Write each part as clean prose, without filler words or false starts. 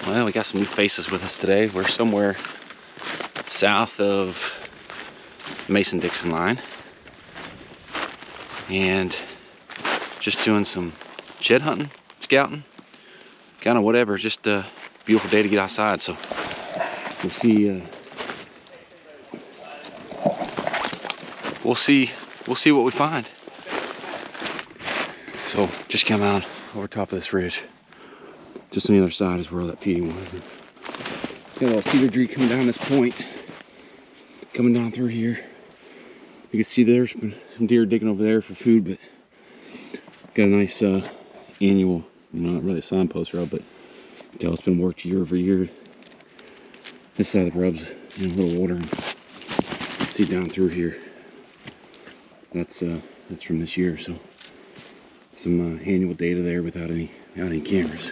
Well, we got some new faces with us today. We're somewhere south of Mason-Dixon line and just doing some shed hunting, scouting, kind of whatever. Just a beautiful day to get outside, so we'll see what we find. So just come out over top of this ridge. Just on the other side is where all that feeding was. And got a little cedar tree coming down this point, coming down through here. You can see there's been some deer digging over there for food, but got a nice annual, not really a signpost rub, but you can tell it's been worked year over year. This side of the rub's in a little older. See down through here. That's from this year, so some annual data there without any cameras.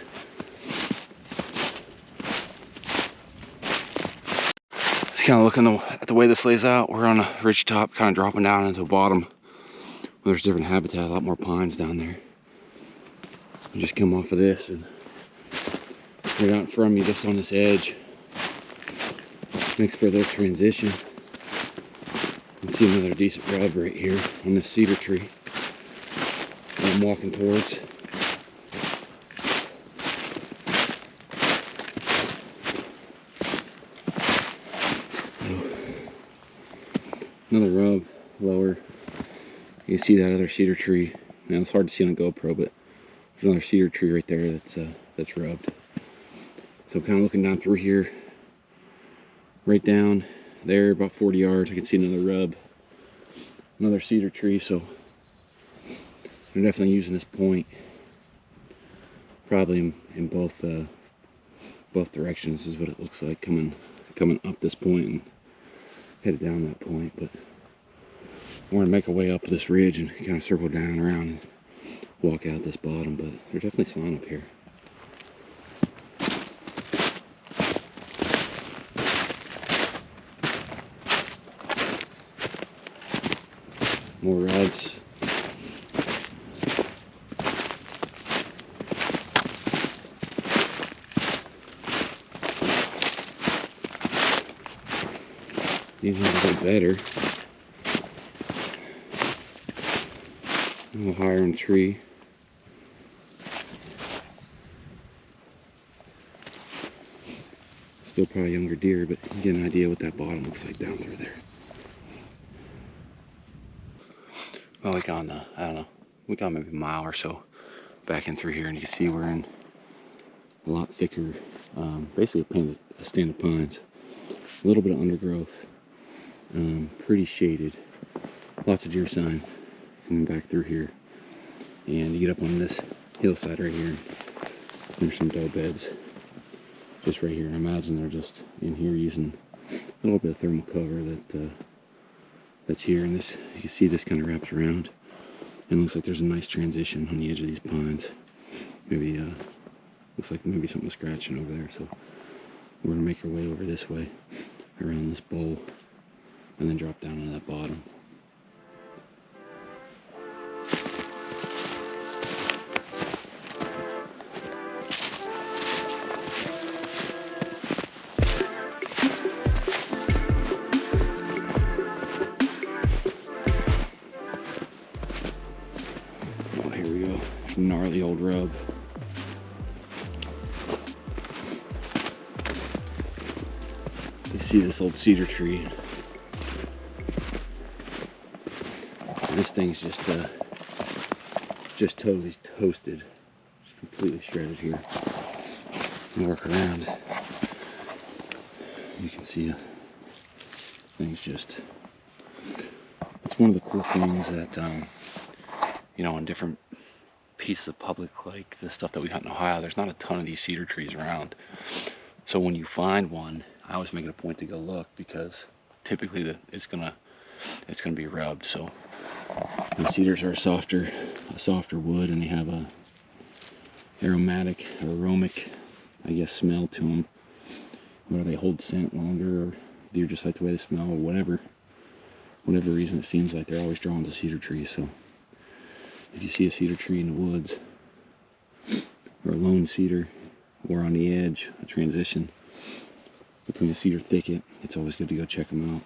Just kind of looking at the way this lays out. We're on a ridge top, kind of dropping down into the bottom. Where there's different habitat, a lot more pines down there. You just come off of this and right out in front of me, just on this edge, makes for their transition. You can see another decent rub right here on this cedar tree that I'm walking towards. Another rub lower. You can see that other cedar tree. Now it's hard to see on a GoPro, but there's another cedar tree right there that's rubbed. So I'm kind of looking down through here, right down there, about 40 yards. I can see another rub, another cedar tree. So I'm definitely using this point, probably in both directions. This is what it looks like coming up this point and headed down that point. But we're gonna make our way up this ridge and kind of circle down around and walk out this bottom. But there's definitely sign up here. More rubs. These ones a bit better. A little higher in the tree. Still probably younger deer, but you get an idea what that bottom looks like down through there. Well, we got, I don't know, we got maybe a mile or so back in through here, and you can see we're in a lot thicker, basically a stand of pines. A little bit of undergrowth, pretty shaded, lots of deer sign coming back through here. And you get up on this hillside right here, there's some doe beds just right here. I imagine they're just in here using a little bit of thermal cover that's here, and this, you can see this kind of wraps around and looks like there's a nice transition on the edge of these pines. Maybe looks like maybe something scratching over there. So we're gonna make our way over this way around this bowl and then drop down to that bottom. Gnarly old rub. You see this old cedar tree. And this thing's just totally toasted. Just completely shredded here. And work around. You can see things just. It's one of the cool things that in different pieces of public, like the stuff that we hunt in Ohio, there's not a ton of these cedar trees around. So when you find one, I always make it a point to go look, because typically it's gonna be rubbed. So cedars are a softer wood, and they have a aromatic, I guess, smell to them, whether they hold scent longer or deer just like the way they smell, or whatever reason. It seems like they're always drawn to cedar trees. So if you see a cedar tree in the woods, or a lone cedar, or on the edge, a transition between a cedar thicket, it's always good to go check them out.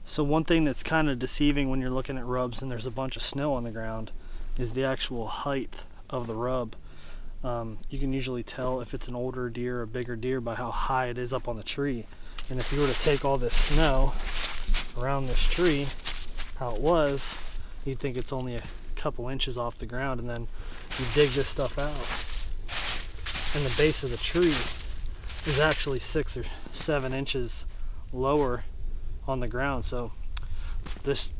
So one thing that's kind of deceiving when you're looking at rubs and there's a bunch of snow on the ground is the actual height of the rub. You can usually tell if it's an older deer or a bigger deer by how high it is up on the tree. And if you were to take all this snow around this tree, how it was, you'd think it's only a couple inches off the ground, and then you dig this stuff out and the base of the tree is actually 6 or 7 inches lower on the ground. So this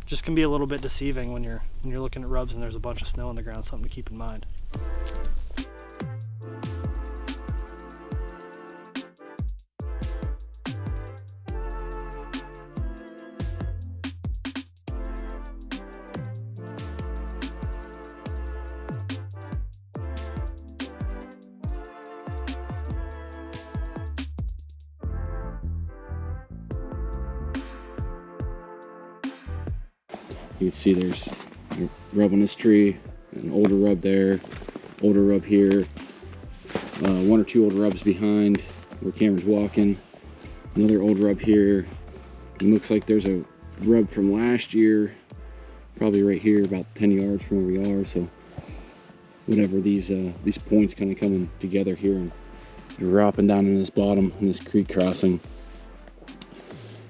just can be a little bit deceiving when you're looking at rubs and there's a bunch of snow on the ground. Something to keep in mind. You can see there's a rub on this tree, an older rub there, older rub here, 1 or 2 old rubs behind where Cameron's walking, another old rub here. It looks like there's a rub from last year, probably right here about 10 yards from where we are. So whatever, these points kind of coming together here, and you're dropping down in this bottom in this creek crossing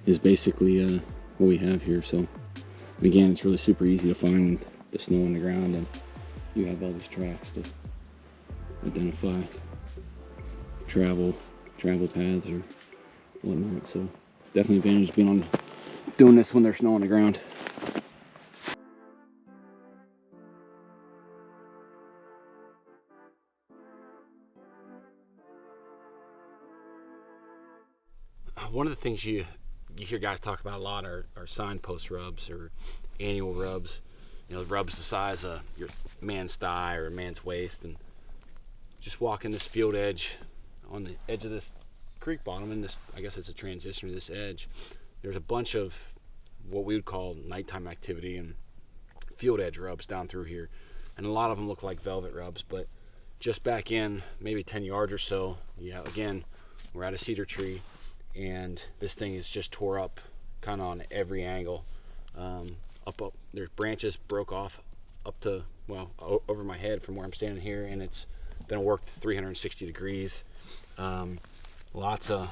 is basically what we have here. So and again, it's really super easy to find with the snow on the ground, and you have all these tracks to identify travel paths or whatnot. So definitely advantage being on doing this when there's snow on the ground. One of the things you hear guys talk about a lot are signpost rubs or annual rubs. You know, rubs the size of your man's thigh or a man's waist, and just walking this field edge on the edge of this creek bottom, and this, I guess it's a transition to this edge, there's a bunch of what we would call nighttime activity and field edge rubs down through here, and a lot of them look like velvet rubs. But just back in maybe 10 yards or so, yeah, again, we're at a cedar tree, and this thing is just tore up kind of on every angle. Up, there's branches broke off up to, well, over my head from where I'm standing here, and it's been worked 360 degrees. Lots of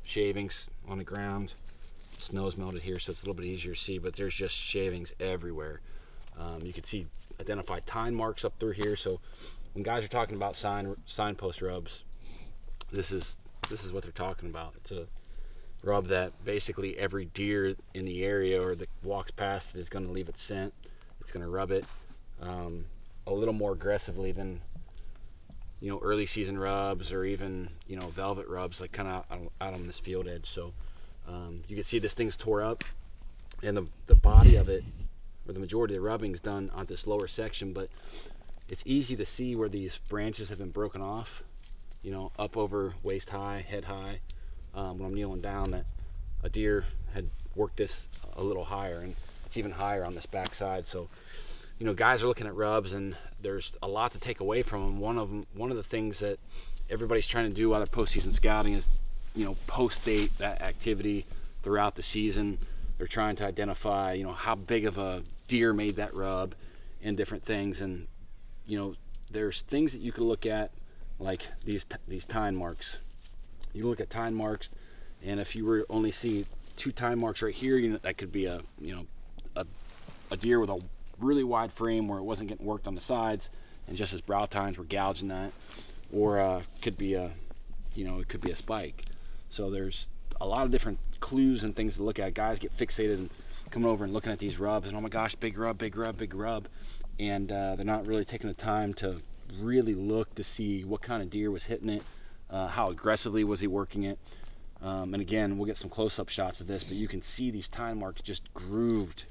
shavings on the ground. Snow's melted here, so it's a little bit easier to see, but there's just shavings everywhere. You can see identified tine marks up through here. So when guys are talking about signpost rubs, this is what they're talking about. It's a rub that basically every deer in the area or that walks past it is going to leave its scent. It's going to rub it a little more aggressively than, you know, early season rubs or even, you know, velvet rubs, like kind of out on this field edge. So you can see this thing's tore up, and the body of it, or the majority of the rubbing, is done on this lower section, but it's easy to see where these branches have been broken off, you know, up over waist high, head high. When I'm kneeling down, that a deer had worked this a little higher, and it's even higher on this back side. So, you know, guys are looking at rubs, and there's a lot to take away from them. One of the things that everybody's trying to do while they're postseason scouting is, you know, post-date that activity throughout the season. They're trying to identify, you know, how big of a deer made that rub and different things. And, you know, there's things that you can look at, like these tine marks. You look at tine marks, and if you were to only see 2 tine marks right here, you know, that could be a deer with a really wide frame where it wasn't getting worked on the sides, and just his brow tines were gouging that, or could be a spike. So there's a lot of different clues and things to look at. Guys get fixated and coming over and looking at these rubs, and oh my gosh, big rub, big rub, big rub, and they're not really taking the time to really look to see what kind of deer was hitting it. How aggressively was he working it? And again, we'll get some close-up shots of this, but you can see these tine marks just grooved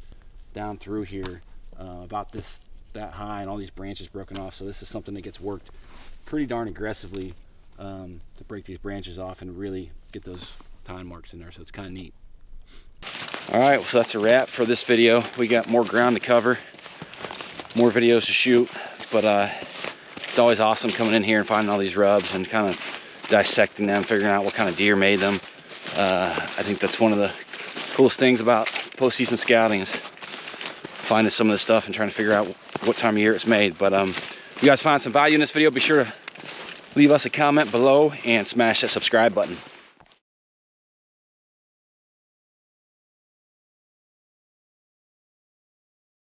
down through here, about that high, and all these branches broken off. So this is something that gets worked pretty darn aggressively to break these branches off and really get those tine marks in there. So it's kind of neat. All right, so that's a wrap for this video. We got more ground to cover. more videos to shoot, but it's always awesome coming in here and finding all these rubs and kind of dissecting them, figuring out what kind of deer made them. I think that's one of the coolest things about postseason scouting is finding some of this stuff and trying to figure out what time of year it's made. But if you guys find some value in this video, be sure to leave us a comment below and smash that subscribe button.